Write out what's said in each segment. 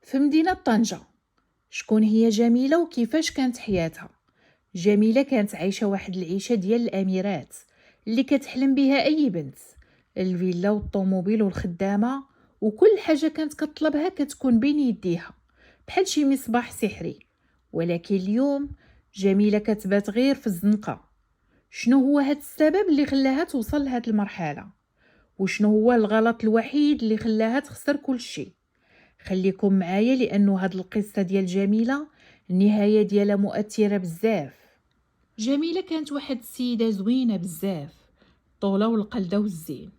في مدينة طنجة. شكون هي جميلة وكيفاش كانت حياتها؟ جميلة كانت عايشة واحد العيشة ديال الأميرات اللي كتحلم بها أي بنت. الفيلا والطوموبيل والخدامة وكل حاجة كانت كطلبها كتكون بين يديها بحال شي مصباح سحري. ولكن اليوم جميلة كتبات غير في الزنقة. شنو هو هاد السبب اللي خلاها توصل لهاد المرحلة؟ وشنو هو الغلط الوحيد اللي خلاها تخسر كل شيء؟ خليكم معايا لانه هاد القصه ديال جميله النهايه ديالها مؤثره بزاف. جميله كانت واحد السيده زوينه بزاف، طوله والقلده والزين.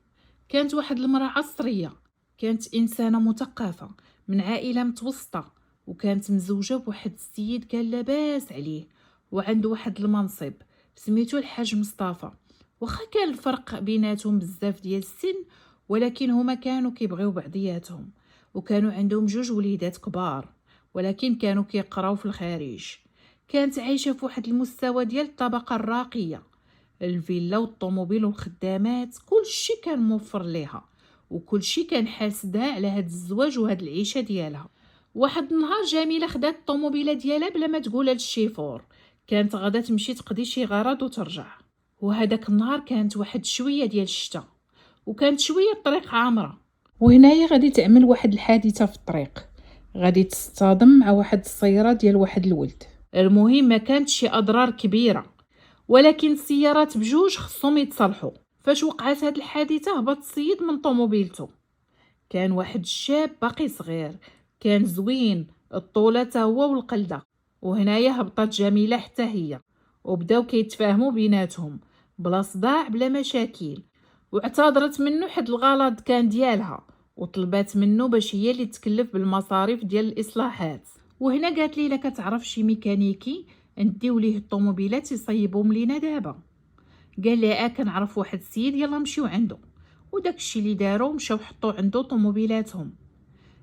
كانت واحد المراه عصريه، كانت انسانه مثقفه من عائله متوسطه، وكانت مزوجه بواحد السيد كان لاباس عليه وعنده واحد المنصب سميتو الحاج مصطفى. واخا كان الفرق بيناتهم بزاف ديال السن، ولكن هما كانوا كيبغيو بعضياتهم، وكانوا عندهم جوج وليدات كبار، ولكن كانوا كيقراو في الخارج. كانت عايشة في واحد المستوى ديال الطبقة الراقية، الفيلا والطوموبيل والخدامات كل شي كان موفر ليها، وكل شي كان حاسدها على هاد الزواج وهاد العيشة ديالها. واحد النهار جميلة خدات الطوموبيلة ديالها بلا ما تقولها للشيفور، كانت غادا تمشي تقضي شي غرض وترجع. وهداك النهار كانت واحد شوية ديال الشتا، وكانت شوية الطريق عامرة، وهنايا غادي تعمل واحد الحادثة في الطريق، غادي تصطدم مع واحد السيارة ديال واحد الولد. المهم ما كانتش شي اضرار كبيرة، ولكن السيارات بجوج خصهم يتصالحوا. فاش وقعت هاد الحادثة هبط السيد من طوموبيلته. كان واحد الشاب باقي صغير، كان زوين الطولة تا هو والقلدة. وهنايا هبطت جميلة حتى هي، وبداو كيتفاهموا بيناتهم بلا صداع بلا مشاكل. واعتذرت منه حد الغلط كان ديالها، وطلبات منه باش هي اللي تكلف بالمصاريف ديال الاصلاحات. وهنا قالت لي الا كتعرف شي ميكانيكي نديو ليه الطوموبيلات يصيبهم لينا دابا. قال لي كنعرف واحد السيد، يلا نمشيو عنده. وداك الشي اللي داروا مشاو حطوا عنده طوموبيلاتهم.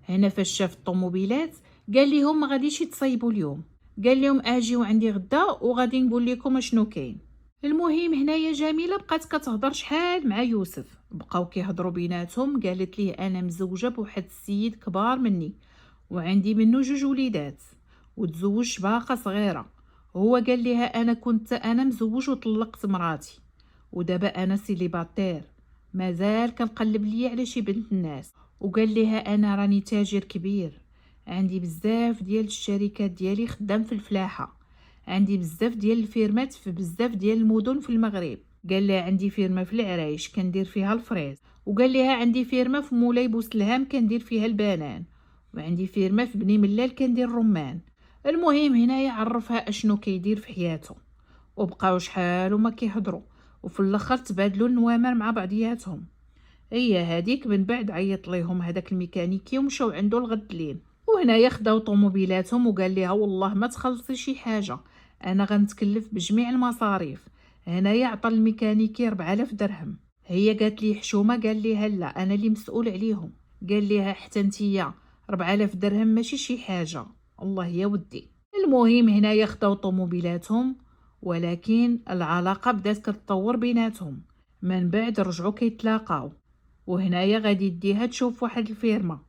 هنا فاش شاف الطوموبيلات قال لهم ما غاديش يتصايبوا اليوم، قال لهم اجيو عندي غدا وغادي نقول لكم اشنو كاين. المهم هنايا جميله بقات كتهضر شحال مع يوسف، بقاو كيهضروا بيناتهم. قالت ليه انا مزوجه بواحد السيد كبار مني وعندي منه جوج وليدات، وتزوجت باقه صغيره. هو قال لها انا مزوج وطلقت مراتي، ودابا انا سيليباتير، مازال كنقلب ليا على شي بنت الناس. وقال لها انا راني تاجر كبير، عندي بزاف ديال الشركات ديالي خدام في الفلاحه، عندي بزاف ديال الفيرمات في بزاف ديال المدن في المغرب. قال لها عندي فيرما في العرايش كندير فيها الفريز، وقال لها عندي فيرما في مولاي بوسلهام كندير فيها البنان، وعندي فيرما في بني ملال كندير الرمان. المهم هنايا عرفها اشنو كيدير في حياته، وبقاو شحال وما كيهضروا، وفي الاخر تبادلوا النوامر مع بعضياتهم. هي هذيك من بعد عيط ليهم هذاك الميكانيكي ومشاو عنده الغد لين. وهنايا خداو طوموبيلاتهم وقال ليها والله ما تخلصي شي حاجه، انا غنتكلف بجميع المصاريف. هنايا عطى الميكانيكي 4000 درهم. هي قالت لي حشومه، قال ليها لا انا اللي مسؤول عليهم. قال ليها حتى نتيا 4000 درهم ماشي شي حاجه، الله يا ودي. المهم هنايا خداو طوموبيلاتهم، ولكن العلاقه بدات كتطور بيناتهم. من بعد رجعوا كيتلاقاو، وهنايا غادي يديها تشوف واحد الفيرما،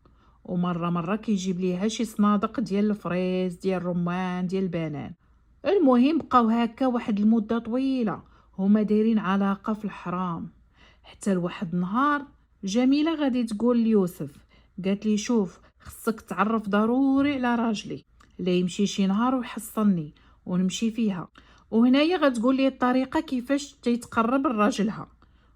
ومره كيجيب ليها شي صنادق ديال الفريز ديال الرمان ديال البنان. المهم بقاو هكا واحد المده طويله هما دايرين علاقه في الحرام، حتى لواحد النهار جميله غادي تقول ليوسف، قالت لي شوف خصك تعرف ضروري على راجلي، لا يمشي شي نهار ويحصلني ونمشي فيها. وهنايا غتقول لي الطريقه كيفاش تيتقرب لراجلها.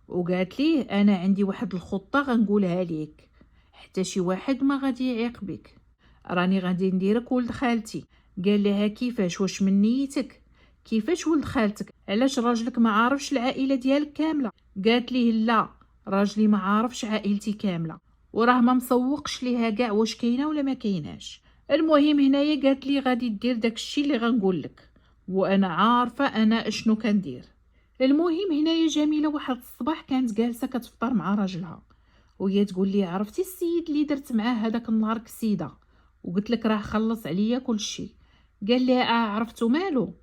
وقالت ليه انا عندي واحد الخطه غنقولها ليك، حتى شي واحد ما غادي يعيق بك، راني غادي نديرك ولد خالتي. قال لها كيفاش، واش من نيتك؟ كيفاش ولد خالتك؟ علاش راجلك ما عارفش العائله ديالك كامله؟ قالت ليه لا، راجلي ما عارفش عائلتي كامله، وراه ما مسوقش ليها كاع واش كاينه ولا ما كايناش. المهم هنايا قالت لي غادي دير داكشي اللي غنقول لك، وانا عارفه انا اشنو كندير. المهم هنايا جميله واحد الصباح كانت جالسه كتفطر مع راجلها، وهي تقول لي عرفتي السيد اللي درت معاه هذاك النهار كسيده وقلت لك راه خلص عليا كل شيء؟ قال لي عرفتو مالو؟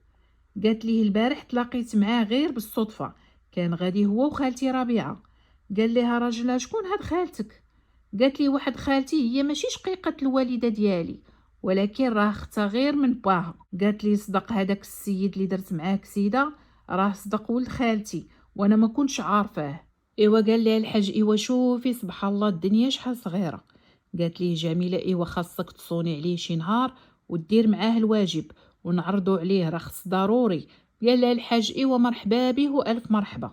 قالت ليه البارح تلاقيت معاه غير بالصدفه، كان غادي هو وخالتي ربيعه. قال لها راجلها شكون هاد خالتك؟ قالت لي واحد خالتي هي ماشي شقيقة الوالدة ديالي، ولكن راه اختها غير من باها. قالت لي صدق هذاك السيد اللي درت معاه كسيدة، راه صدق ولد خالتي وانا ما كنتش عارفاه. ايوا قال لي الحاج، ايوا شوفي سبحان الله الدنيا شحال صغيرة. قالت لي جميلة ايوا خاصك تصوني عليه شي نهار ودير معاه الواجب ونعرضوا عليه، راه خص ضروري. قال لها الحاج ايوا مرحبا به والف مرحبا.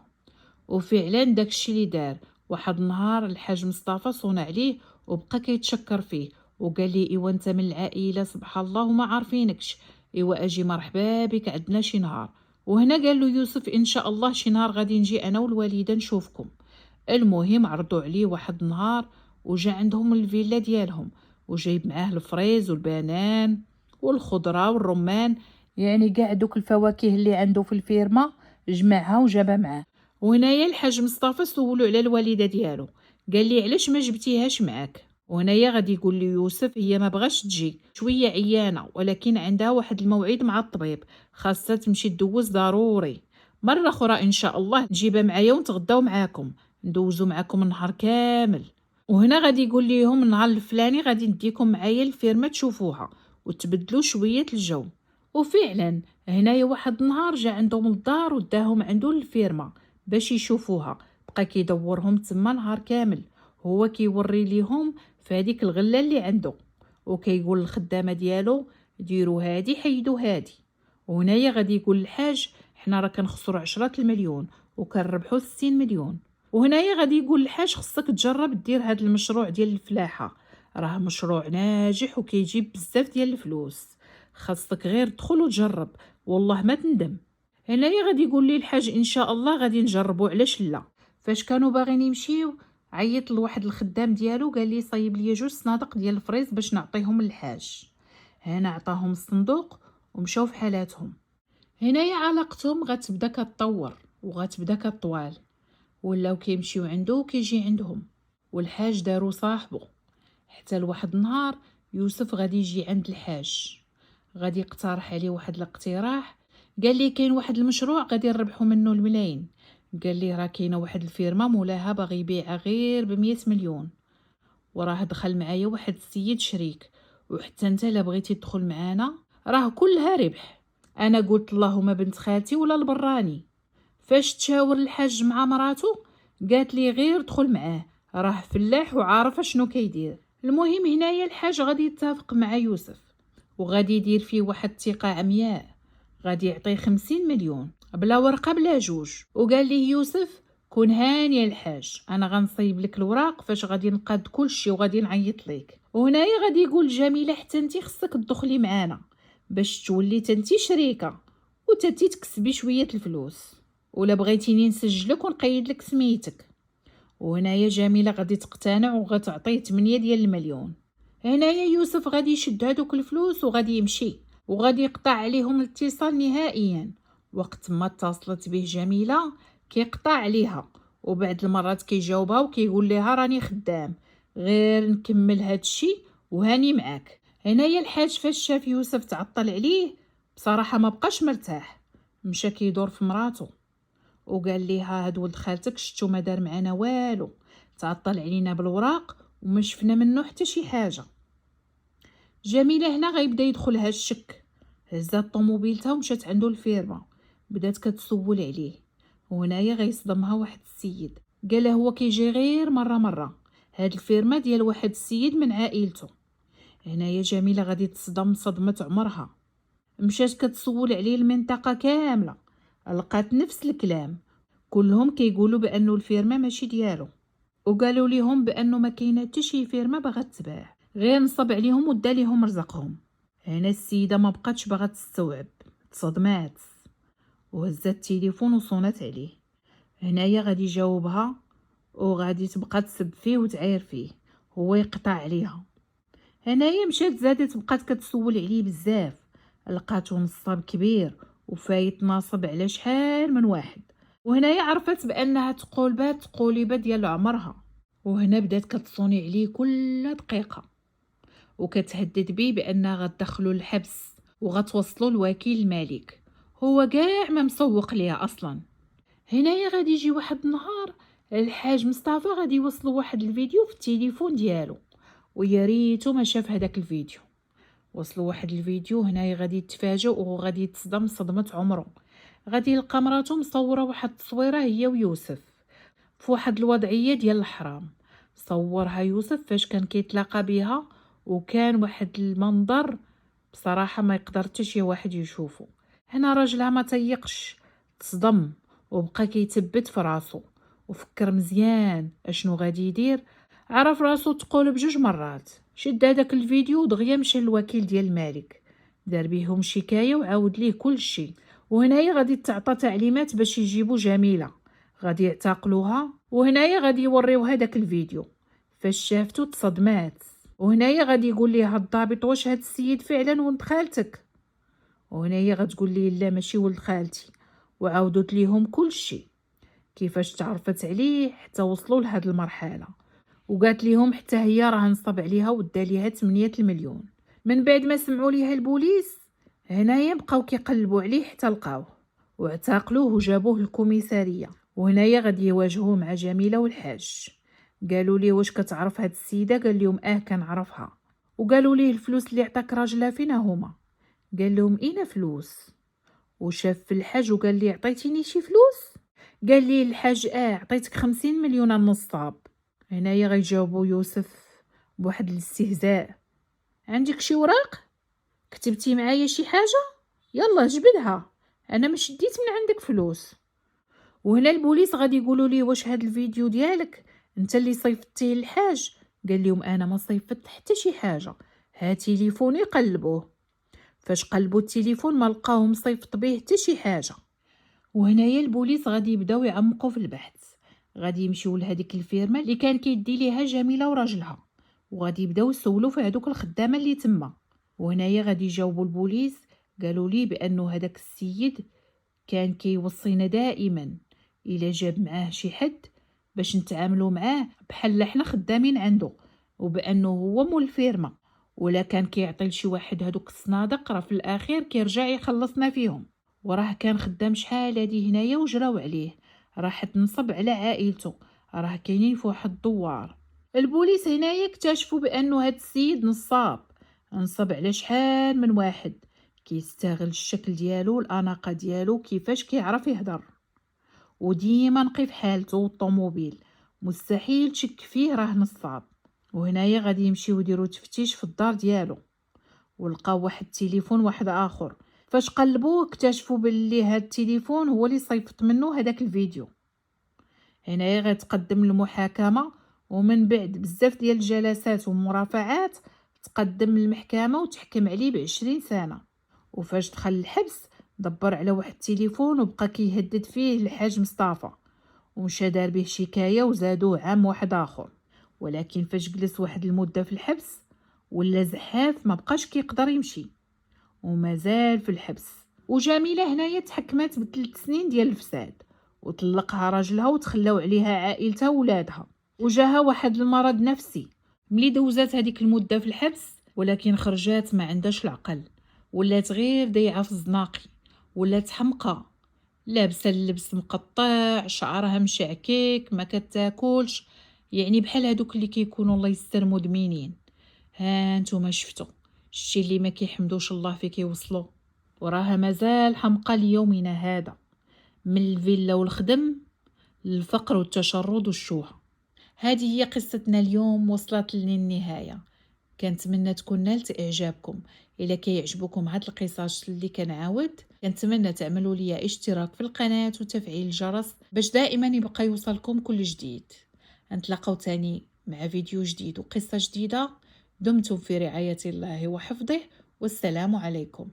وفعلا داكشي اللي دار. واحد النهار الحاج مصطفى صون عليه وبقى كيتشكر فيه، وقال لي ايوا انت من العائله سبحان الله وما عارفينكش، ايوا اجي مرحبا بك عندنا شي نهار. وهنا قال له يوسف ان شاء الله شي نهار غادي نجي انا والوالده نشوفكم. المهم عرضوا عليه واحد النهار وجا عندهم الفيلا ديالهم، وجايب معاه الفريز والبنان والخضره والرمان، يعني كاع دوك الفواكه اللي عنده في الفيرما جمعها وجابها معاه. وهنايا الحاج مصطفى سولو على الوالده ديالو، قال لي علاش ما جبتيهاش معاك. وهنايا غادي يقول لي يوسف هي ما بغاش تجي، شويه عيانه ولكن عندها واحد الموعد مع الطبيب، خاصها تمشي تدوز ضروري. مره اخرى ان شاء الله تجيبها معايا ونتغداو معاكم، ندوزو معاكم النهار كامل. وهنا غادي يقول ليهم النهار الفلاني غادي نديكم معايا الفيرما تشوفوها وتبدلوا شويه الجو. وفعلا هنايا واحد النهار جا عندهم الدار وداهم عنده الفيرما باش يشوفوها، بقى كيدورهم تما نهار كامل، هو كيوري ليهم في هذيك الغله اللي عنده، وكيقول للخدامه ديالو ديروا هادي حيدوا هادي. وهنايا غادي يقول الحاج حنا راه كنخسروا 10 المليون وكنربحوا 60 مليون. وهنايا غادي يقول الحاج خصك تجرب دير هاد المشروع ديال الفلاحه، راه مشروع ناجح وكيجيب بزاف ديال الفلوس، خاصك غير تدخل وتجرب والله ما تندم. هنايا غادي يقول لي الحاج ان شاء الله غادي نجربوا، علاش لا. فاش كانوا باغيين يمشيو عيط لواحد الخدام ديالو، قال لي صايب لي 2 صنادق ديال الفريز باش نعطيهم للحاج. هنا عطاهم الصندوق ومشاو في حالاتهم. هنايا علاقتهم غتبدا كتطور وغتبدا كطوال، ولاو كيمشيو عنده وكيجي عندهم، والحاج دارو صاحبه. حتى لواحد النهار يوسف غادي يجي عند الحاج، غادي يقترح عليه واحد الاقتراح. قال لي كاين واحد المشروع غادي نربحوا منه الملايين. قال لي راه كاينه واحد الفيرما مولاها باغي يبيعها غير ب100 مليون، وراه دخل معايا واحد السيد شريك، وحتى انت لا بغيتي تدخل معانا راه كلها ربح. انا قلت اللهم بنت خالتي ولا البراني. فاش تشاور الحاج مع مراته قالت لي غير دخل معاه، راه فلاح وعارف شنو كيدير. المهم هنايا الحاج غادي يتفق مع يوسف وغادي يدير فيه واحد الثقة عمياء، غادي يعطيه 50 مليون بلا ورقة بلا جوج. وقال ليه يوسف كون هاني الحاج، انا غنصيب لك الوراق فاش غادي نقاد كل شيء وغادي نعيط ليك. وهنايا غادي يقول جميلة حتى انتي خصك تدخلي معانا باش تولي تنتي شريكة وتنتي تكسبي شوية الفلوس، ولا بغيتيني نسجلك ونقيد لك سميتك. وهنايا جميلة غادي تقتنع وغتعطيه 8 ديال المليون. هنايا يوسف غادي يشد هادوك الفلوس وغادي يمشي وغادي يقطع عليهم الاتصال نهائيا. وقت ما اتصلت به جميلة كيقطع عليها، وبعد المرات كيجاوبها وكيقول لها راني خدام، غير نكمل هادشي وهاني معاك. هنايا الحاج فاش شاف يوسف تعطل عليه بصراحة ما بقاش مرتاح، مشى كيدور في مراته وقال ليها هاد ولد خالتك شتو ما دار معنا والو، تعطل علينا بالوراق وما شفنا منه حتى شي حاجه. جميله هنا غيبدا يدخلها الشك، هزات طوموبيلتها ومشات عنده الفيرما، بدات كتسول عليه. وهنايا غيصدمها واحد السيد قال هو كيجي غير مره هاد الفيرما ديال واحد السيد من عائلته. هنايا جميله غادي تصدم صدمه عمرها، مشات كتسول عليه المنطقه كامله، لقات نفس الكلام، كلهم كيقولوا بانه الفيرما ماشي ديالو، وقالوا ليهم بانه ما كاينه حتى شي فيرما باغا تباع، غير نصب عليهم ودا ليهم رزقهم. هنا السيده ما بقاتش باغا تستوعب، تصدمات وهزت التليفون وصونت عليه. هنايا غادي يجاوبها وغادي تبقى تسب فيه وتعاير فيه، هو يقطع عليها. هنايا مشات زادت بقات كتسول عليه بزاف، لقاتو نصاب كبير وفايت ناصب على شحال من واحد. وهنايا عرفت بانها تقولبات تقوليبه ديال عمرها، وهنا بدات كتصوني عليه كل دقيقه وكتهدد بيه بانها غتدخلو الحبس وغتوصلو لوكيل الملك، هو كاع ما مسوق ليها اصلا. هنايا غادي يجي واحد النهار الحاج مصطفى غادي يوصلوا واحد الفيديو في التليفون ديالو، ويا ريتو ما شاف هذاك الفيديو. وصلوا واحد الفيديو هنايا غادي يتفاجئ وغادي يتصدم صدمة عمره. غادي يلقى مراتو مصوره واحد التصويره هي ويوسف في واحد الوضعيه ديال الحرام. صورها يوسف فاش كان كيتلاقى بها، وكان واحد المنظر بصراحه ما يقدر حتى شي واحد يشوفه. هنا راجلها ما تيقش، تصدم وبقى كيتبت في راسو، وفكر مزيان اشنو غادي يدير. عرف راسو تقول بجوج مرات، شد هذاك الفيديو ودغيا مشى للوكيل ديال الملك، دار بيهم شكايه وعاود ليه كل شيء. وهنايا غادي تعطى تعليمات باش يجيبوا جميله، غادي يعتقلوها، وهنايا غادي يوريوها داك الفيديو. فاش شافتو تصدمات، وهنايا غادي يقول ليها الضابط واش هاد السيد فعلا ولد خالتك، وهنايا غتقول ليه لا ماشي ولد خالتي، وعاودت ليهم كل شيء كيفاش تعرفت عليه حتى وصلوا لهاد المرحله. وقالت ليهم حتى هي راه نصب عليها ودا ليها 8 المليون. من بعد ما سمعوا ليها البوليس، هنايا بقاو كيقلبوا عليه حتى لقاوه، واعتقلوه وجابوه للكوميساريه. وهنايا غادي يواجهوه مع جميله والحاج. قالوا ليه واش كتعرف هاد السيده؟ قال لهم كنعرفها. وقالوا ليه الفلوس اللي عطاك راجلها فين هما؟ قال لهم اين فلوس؟ وشاف في الحاج وقال لي عطيتيني شي فلوس؟ قال لي الحاج عطيتك 50 مليون النصاب. هنايا غيجاوبوا يوسف بواحد الاستهزاء، عندك شي وراق كتبتي معايا شي حاجه؟ يلا جبدها، انا ما شديت من عندك فلوس. وهنا البوليس غادي يقولوا لي واش هاد الفيديو ديالك انت اللي صيفطتيه للحاج؟ قال لهم انا ما صيفطت حتى شي حاجه، ها تليفوني قلبوه. فاش قلبوا التليفون ما لقاوهم صيفط به حتى شي حاجه. وهنايا البوليس غادي يبداو يعمقوا في البحث، غادي يمشيو لهاديك الفيرما اللي كان كيدي ليها جميله وراجلها، وغادي يبداو يسولوا في هذوك الخدامه اللي تما. وهنايا غادي يجاوبوا البوليس، قالوا لي بانه هذاك السيد كان كيوصينا دائما الا جاب معاه شي حد باش نتعاملوا معاه بحال حنا خدامين عنده، وبانه هو مول الفيرما، ولا كان كيعطي لشي واحد هذوك الصنادق راه في الاخير كيرجع يخلصنا فيهم. وراه كان خدام شحال هادي هنايا وجراو عليه، راح تنصب على عائلته، راه كاينين في واحد الدوار. البوليس هنايا اكتشفوا بانه هاد السيد نصاب، نصب على شحال من واحد، كيستغل الشكل ديالو الاناقه ديالو كيفاش كيعرف يهضر، وديما نقي في حالته والطوموبيل، مستحيل تشك فيه راه نصاب. وهنايا غادي يمشيو يديروا تفتيش في الدار ديالو، ولقاو واحد التليفون واحد اخر. فاش قلبوه اكتشفوا باللي هاد التليفون هو اللي صيفط منه هذاك الفيديو. هنايا غتقدم المحاكمه، ومن بعد بزاف ديال الجلسات والمرافعات تقدم للمحكمه وتحكم عليه ب20 سنه. وفاش دخل الحبس دبر على واحد التليفون وبقى كيهدد فيه الحاج مصطفى، ومشى دار به شكايه وزادوه عام واحد اخر. ولكن فاش جلس واحد المده في الحبس ولا زحاف ما بقاش كيقدر يمشي، ومازال في الحبس. وجميله هنايا تحكمات ب3 سنين ديال الفساد، وطلقها راجلها وتخلاو عليها عائلتها وولادها. وجاها واحد المرض نفسي ملي دوزات هذيك المده في الحبس، ولكن خرجات ما عندهاش العقل، ولات غير ضيعه في الزناقي، ولات حمقى، لابسه اللبس مقطع، شعرها مشعكيك، ما كتاكلش، يعني بحال هادوك اللي كيكونوا الله يستر مدمنين. ها نتوما شفتوا الشي اللي ما كيحمدوش الله فيه كيوصلوا. وراها مازال حمقى ليومنا هذا، من الفيلا والخدم للفقر والتشرد والشوهه. هذه هي قصتنا اليوم، وصلت للنهايه. كنتمنى تكون نالت اعجابكم. الا كيعجبكم هاد القصص اللي كنعاود، كنتمنى تعملوا لي اشتراك في القناه وتفعيل الجرس باش دائما يبقى يوصلكم كل جديد. نتلاقاو تاني مع فيديو جديد وقصه جديده. دمتم في رعايه الله وحفظه، والسلام عليكم.